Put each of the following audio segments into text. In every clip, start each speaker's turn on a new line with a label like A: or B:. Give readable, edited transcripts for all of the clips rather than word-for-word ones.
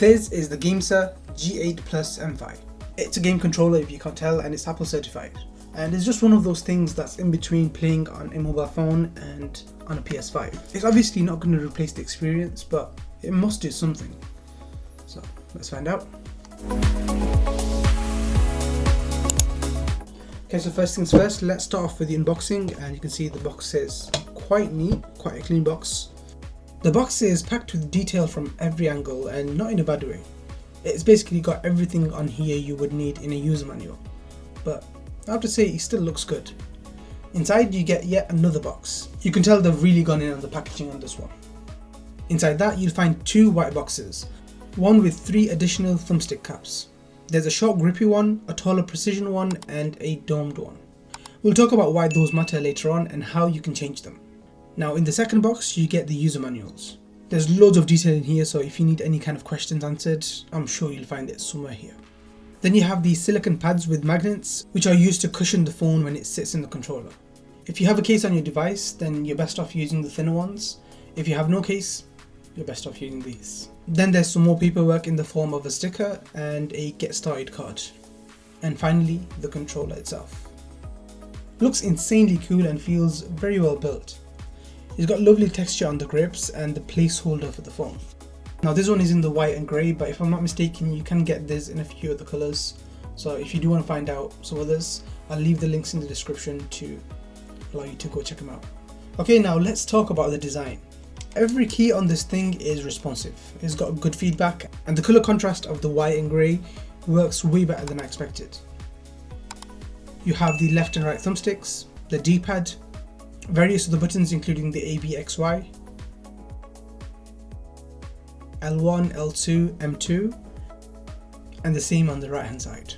A: This is the GameSir G8 MFi. It's a game controller if you can't tell, and it's Apple certified. And it's just one of those things that's in between playing on a mobile phone and on a PS5. It's obviously not going to replace the experience, but it must do something. So let's find out. Okay, so first things first, let's start off with the unboxing, and you can see the box is quite neat, quite a clean box. The box is packed with detail from every angle, and not in a bad way. It's basically got everything on here you would need in a user manual, but I have to say it still looks good. Inside you get yet another box. You can tell they've really gone in on the packaging on this one. Inside that you'll find two white boxes, one with 3 additional thumbstick caps. There's a short grippy one, a taller precision one, and a domed one. We'll talk about why those matter later on and how you can change them. Now in the second box you get the user manuals. There's loads of detail in here, so if you need any kind of questions answered, I'm sure you'll find it somewhere here. Then you have these silicone pads with magnets, which are used to cushion the phone when it sits in the controller. If you have a case on your device, then you're best off using the thinner ones. If you have no case, you're best off using these. Then there's some more paperwork in the form of a sticker and a get started card. And finally, the controller itself. Looks insanely cool and feels very well built. It's got lovely texture on the grips and the placeholder for the phone. Now this one is in the white and grey, but if I'm not mistaken you can get this in a few other colours. So if you do want to find out some others, I'll leave the links in the description to allow you to go check them out. Okay, now let's talk about the design. Every key on this thing is responsive. It's got good feedback, and the colour contrast of the white and grey works way better than I expected. You have the left and right thumbsticks, the D-pad, various other buttons including the A, B, X, Y, L1, L2, M2, and the same on the right hand side.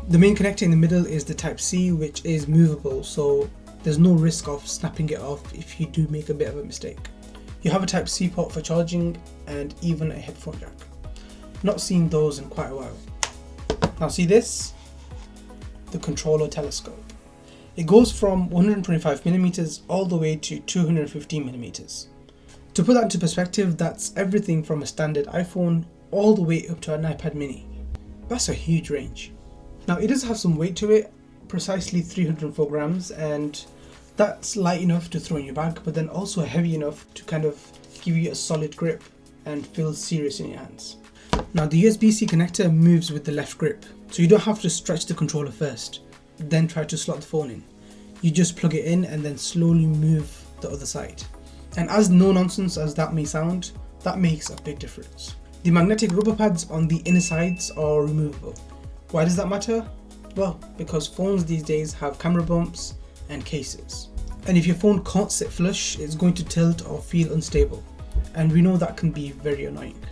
A: The main connector in the middle is the Type-C, which is movable, so there's no risk of snapping it off if you do make a bit of a mistake. You have a Type-C port for charging and even a headphone jack. Not seen those in quite a while. Now see this? The controller telescope. It goes from 125mm all the way to 215mm. To put that into perspective, that's everything from a standard iPhone all the way up to an iPad mini. That's a huge range. Now it does have some weight to it, precisely 304 grams, and that's light enough to throw in your bag, but then also heavy enough to kind of give you a solid grip and feel serious in your hands. Now the USB-C connector moves with the left grip, so you don't have to stretch the controller first, then try to slot the phone in. You just plug it in and then slowly move the other side. And as no nonsense as that may sound, that makes a big difference. The magnetic rubber pads on the inner sides are removable. Why does that matter? Well, because phones these days have camera bumps and cases. And if your phone can't sit flush, it's going to tilt or feel unstable. And we know that can be very annoying.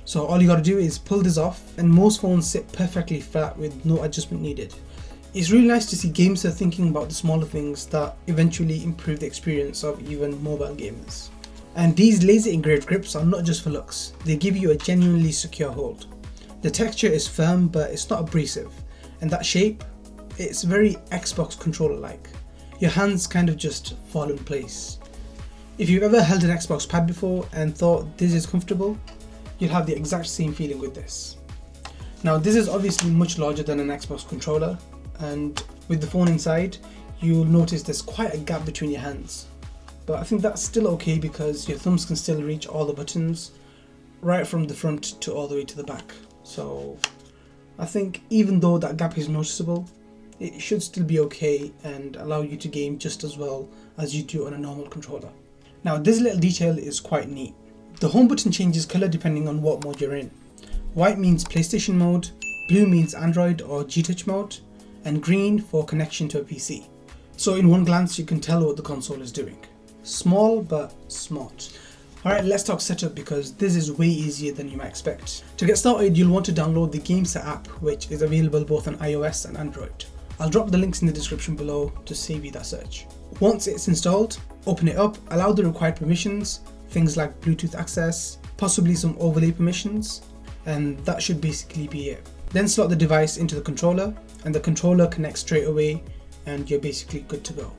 A: So all you gotta do is pull this off, and most phones sit perfectly flat with no adjustment needed. It's really nice to see GameSir thinking about the smaller things that eventually improve the experience of even mobile gamers. And these laser engraved grips are not just for looks, they give you a genuinely secure hold. The texture is firm, but it's not abrasive, and that shape, it's very Xbox controller like. Your hands kind of just fall in place. If you've ever held an Xbox pad before and thought this is comfortable, you'll have the exact same feeling with this. Now this is obviously much larger than an Xbox controller, and with the phone inside you'll notice there's quite a gap between your hands, but I think that's still okay because your thumbs can still reach all the buttons right from the front to all the way to the back. So I think even though that gap is noticeable, it should still be okay and allow you to game just as well as you do on a normal controller. Now this little detail is quite neat. The home button changes colour depending on what mode you're in. White means PlayStation mode, blue means Android or G-Touch mode, and green for connection to a PC. So in one glance you can tell what the console is doing. Small but smart. Alright, let's talk setup because this is way easier than you might expect. To get started, you'll want to download the GameSir app, which is available both on iOS and Android. I'll drop the links in the description below to save you that search. Once it's installed, open it up, allow the required permissions, things like Bluetooth access, possibly some overlay permissions, and that should basically be it. Then slot the device into the controller, and the controller connects straight away, and you're basically good to go.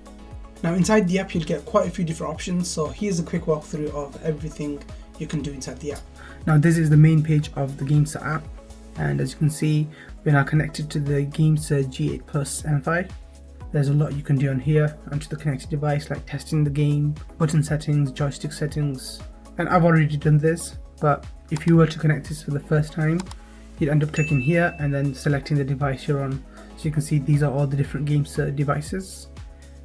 A: Now inside the app you'll get quite a few different options, so here's a quick walkthrough of everything you can do inside the app. Now this is the main page of the GameSir app, and as you can see, we're now connected to the GameSir G8 MFi. There's a lot you can do on here onto the connected device, like testing the game, button settings, joystick settings, and I've already done this, but if you were to connect this for the first time, you'd end up clicking here and then selecting the device you're on. So you can see these are all the different GameSir devices,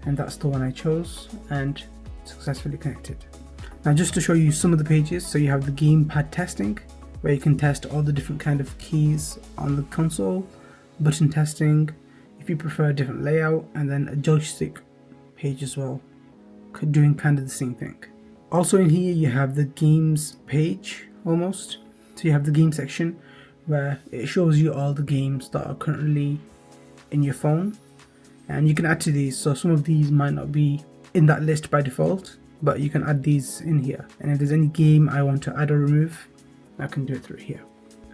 A: and that's the one I chose and successfully connected. Now just to show you some of the pages, so you have the gamepad testing, where you can test all the different kind of keys on the console, button testing, if you prefer a different layout, and then a joystick page as well, doing kind of the same thing. Also in here you have the games page almost. So you have the game section where it shows you all the games that are currently in your phone, and you can add to these. So some of these might not be in that list by default, but you can add these in here, and if there's any game I want to add or remove, I can do it through here.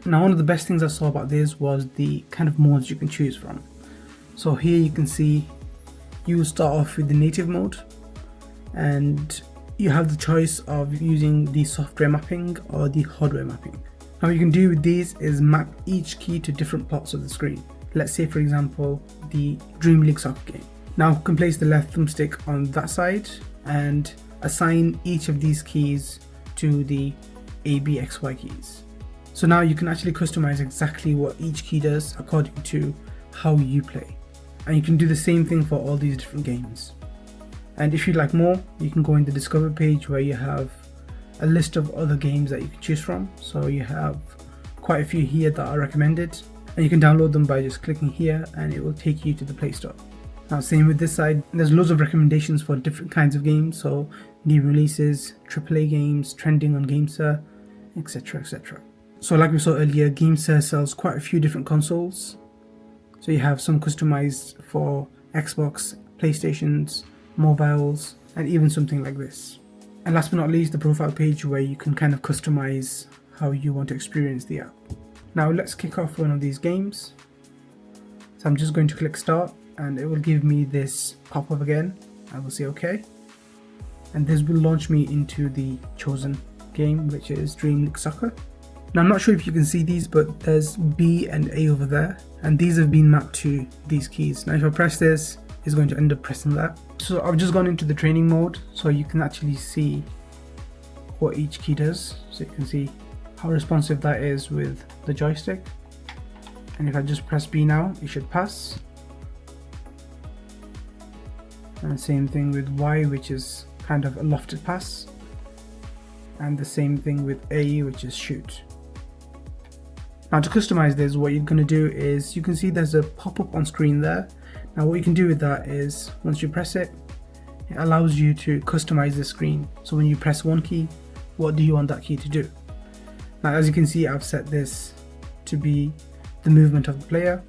A: Now one of the best things I saw about this was the kind of modes you can choose from. So here you can see you will start off with the native mode, and you have the choice of using the software mapping or the hardware mapping. Now what you can do with these is map each key to different parts of the screen. Let's say for example the Dream League soccer game. Now you can place the left thumbstick on that side and assign each of these keys to the A, B, X, Y keys. So now you can actually customize exactly what each key does according to how you play. And you can do the same thing for all these different games. And if you'd like more, you can go in the discover page where you have a list of other games that you can choose from. So you have quite a few here that are recommended, and you can download them by just clicking here and it will take you to the Play Store. Now same with this side, there's loads of recommendations for different kinds of games, so new releases, AAA games, trending on GameSir, etc, etc. So like we saw earlier, GameSir sells quite a few different consoles. So you have some customized for Xbox, PlayStations, mobiles, and even something like this. And last but not least, the profile page where you can kind of customize how you want to experience the app. Now let's kick off one of these games. So I'm just going to click start, and it will give me this pop-up again. I will say OK, and this will launch me into the chosen game, which is Dream League Soccer. Now I'm not sure if you can see these, but there's B and A over there, and these have been mapped to these keys. Now if I press this, it's going to end up pressing that. So I've just gone into the training mode, so you can actually see what each key does. So you can see how responsive that is with the joystick, and if I just press B now, it should pass. And same thing with Y, which is kind of a lofted pass, and the same thing with A, which is shoot. Now to customize this, what you're going to do is, you can see there's a pop-up on screen there. Now what you can do with that is, once you press it, it allows you to customize the screen. So when you press one key, what do you want that key to do? Now as you can see, I've set this to be the movement of the player,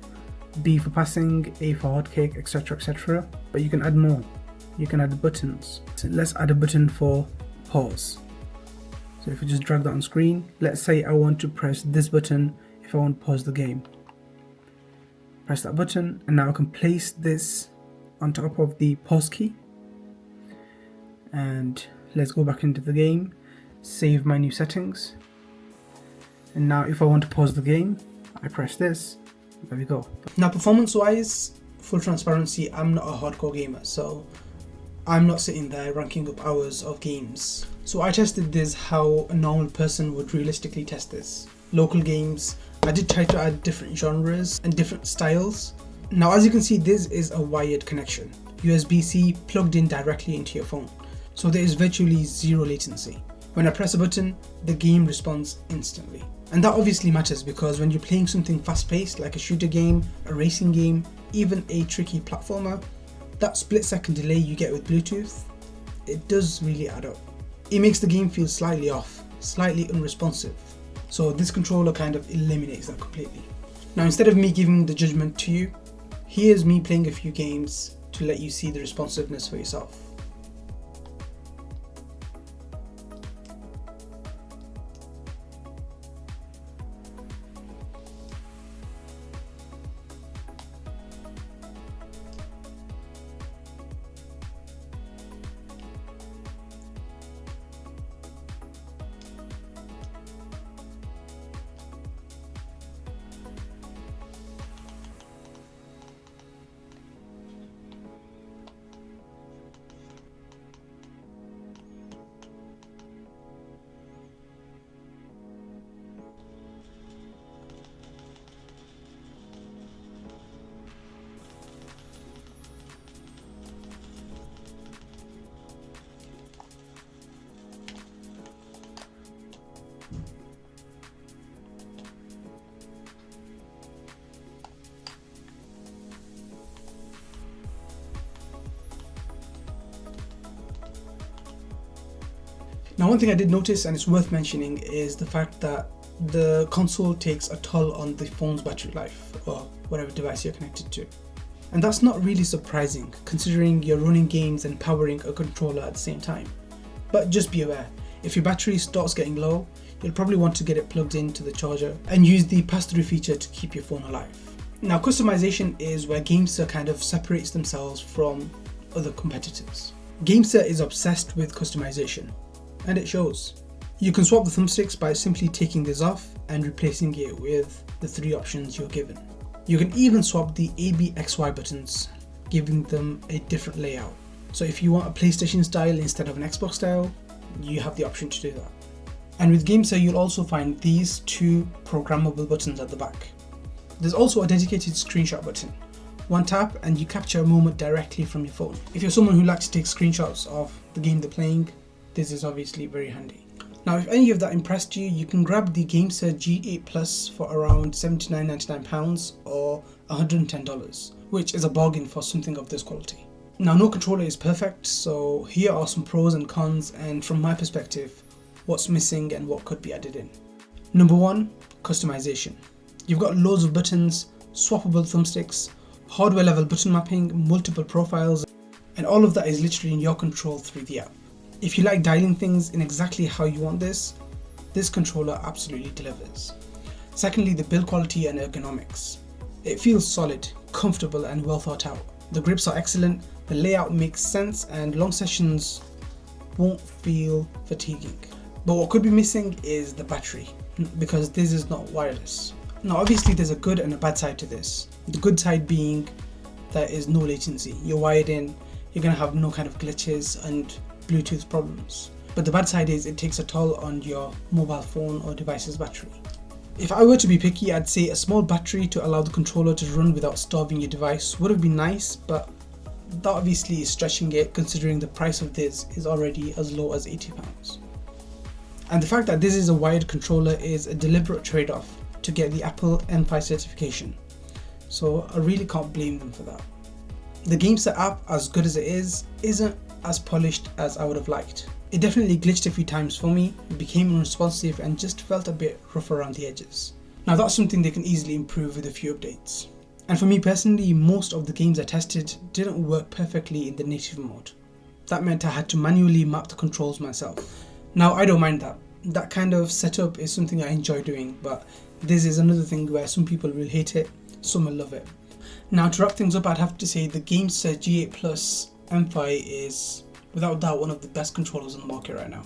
A: B for passing, A for hot kick, etc, etc. But you can add more. You can add the buttons. So let's add a button for pause. So if you just drag that on screen, let's say I want to press this button if I want to pause the game. Press that button, and now I can place this on top of the pause key. And let's go back into the game, save my new settings. And now if I want to pause the game, I press this. There we go. Now performance wise, full transparency, I'm not a hardcore gamer, so I'm not sitting there ranking up hours of games. So I tested this how a normal person would realistically test this. Local games, I did try to add different genres and different styles. Now as you can see, this is a wired connection. USB-C plugged in directly into your phone. So there is virtually zero latency. When I press a button, the game responds instantly. And that obviously matters because when you're playing something fast-paced like a shooter game, a racing game, even a tricky platformer, that split-second delay you get with Bluetooth, it does really add up. It makes the game feel slightly off, slightly unresponsive. So this controller kind of eliminates that completely. Now instead of me giving the judgment to you, here's me playing a few games to let you see the responsiveness for yourself. Now, one thing I did notice, and it's worth mentioning, is the fact that the console takes a toll on the phone's battery life, or whatever device you're connected to. And that's not really surprising, considering you're running games and powering a controller at the same time. But just be aware, if your battery starts getting low, you'll probably want to get it plugged into the charger and use the pass-through feature to keep your phone alive. Now, customization is where GameSir kind of separates themselves from other competitors. GameSir is obsessed with customization, and it shows. You can swap the thumbsticks by simply taking this off and replacing it with the 3 options you're given. You can even swap the ABXY buttons, giving them a different layout. So if you want a PlayStation style instead of an Xbox style, you have the option to do that. And with GameSir, you'll also find these 2 programmable buttons at the back. There's also a dedicated screenshot button. One tap and you capture a moment directly from your phone. If you're someone who likes to take screenshots of the game they're playing, this is obviously very handy. Now, if any of that impressed you, you can grab the GameSir G8 Plus for around £79.99 or $110, which is a bargain for something of this quality. Now, no controller is perfect, so here are some pros and cons, and from my perspective, what's missing and what could be added in. Number 1, customization. You've got loads of buttons, swappable thumbsticks, hardware level button mapping, multiple profiles, and all of that is literally in your control through the app. If you like dialing things in exactly how you want this controller absolutely delivers. Secondly, the build quality and ergonomics. It feels solid, comfortable and well thought out. The grips are excellent, the layout makes sense, and long sessions won't feel fatiguing. But what could be missing is the battery, because this is not wireless. Now obviously there's a good and a bad side to this. The good side being there is no latency. You're wired in, you're going to have no kind of glitches and Bluetooth problems. But the bad side is it takes a toll on your mobile phone or device's battery. If I were to be picky, I'd say a small battery to allow the controller to run without starving your device would have been nice, but that obviously is stretching it considering the price of this is already as low as £80. And the fact that this is a wired controller is a deliberate trade-off to get the Apple MFi certification. So I really can't blame them for that. The GameSir app, as good as it is, isn't as polished as I would have liked. It definitely glitched a few times for me, it became unresponsive and just felt a bit rough around the edges. Now that's something they can easily improve with a few updates. And for me personally, most of the games I tested didn't work perfectly in the native mode. That meant I had to manually map the controls myself. Now I don't mind that. That kind of setup is something I enjoy doing, but this is another thing where some people will hate it, some will love it. Now to wrap things up, I'd have to say the GameSir G8 Plus MFi is without doubt one of the best controllers on the market right now.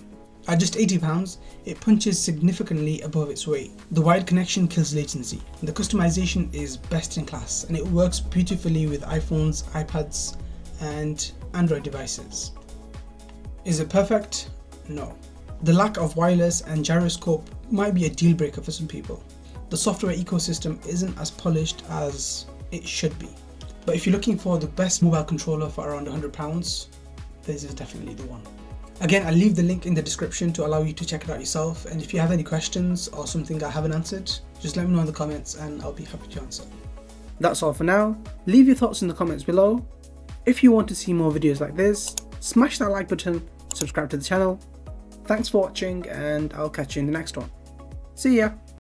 A: At just £80, it punches significantly above its weight. The wired connection kills latency. The customization is best in class and it works beautifully with iPhones, iPads and Android devices. Is it perfect? No. The lack of wireless and gyroscope might be a deal breaker for some people. The software ecosystem isn't as polished as it should be. But if you're looking for the best mobile controller for around £100, this is definitely the one. Again, I'll leave the link in the description to allow you to check it out yourself, and if you have any questions or something I haven't answered, just let me know in the comments and I'll be happy to answer. That's all for now. Leave your thoughts in the comments below. If you want to see more videos like this, smash that like button, subscribe to the channel. Thanks for watching and I'll catch you in the next one. See ya!